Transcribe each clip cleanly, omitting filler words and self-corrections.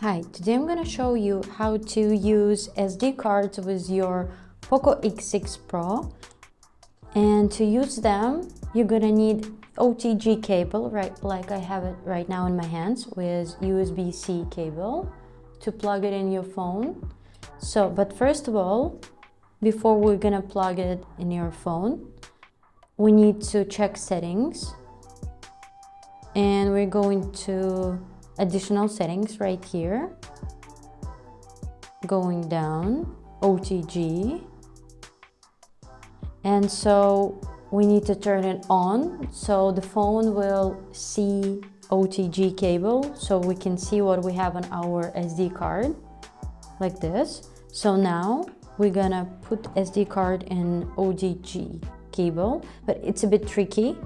Hi, today I'm going to show you how to use SD cards with your POCO X6 Pro. And to use them, you're going to need OTG cable, right, like I have it right now in my hands, with USB-C cable to plug it in your phone. But first of all, before we're going to plug it in your phone, we need to check settings. And we're going to additional settings right here, going down, OTG, and so we need to turn it on so the phone will see OTG cable, so we can see what we have on our SD card like this. So now we're gonna put SD card in OTG cable, but it's a bit tricky,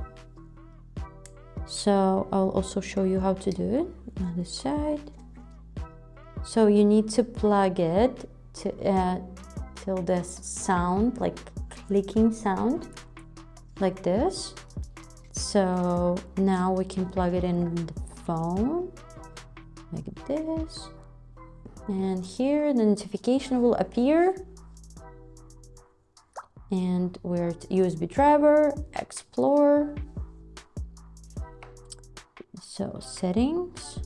so I'll also show you how to do it on this side. So you need to plug it to till this sound, like clicking sound, like this. So now we can plug it in the phone like this, and here the notification will appear, and we're at USB driver, explore. So settings.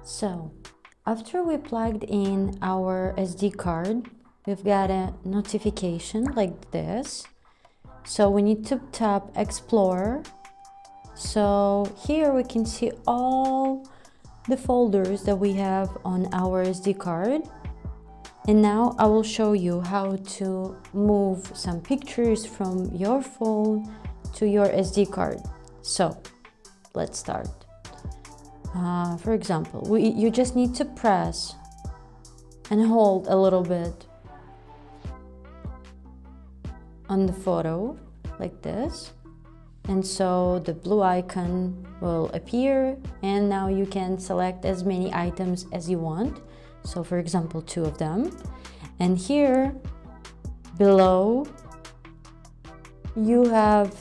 So after we plugged in our SD card, we've got a notification like this. So we need to tap explore. So here we can see all the folders that we have on our SD card. And now I will show you how to move some pictures from your phone to your SD card. So let's start. For example, you just need to press and hold a little bit on the photo like this, and so the blue icon will appear, and now you can select as many items as you want. So for example, 2 of them, and here below you have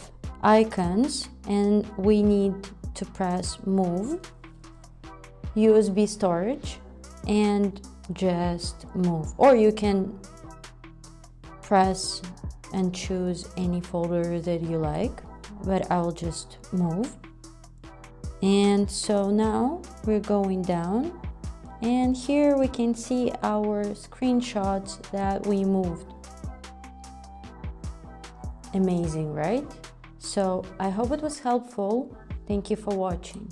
icons, and we need to press move, USB storage, and just move, or you can press and choose any folder that you like, but I'll just move. And so now we're going down, and here we can see our screenshots that we moved. Amazing, right? So I hope it was helpful. Thank you for watching.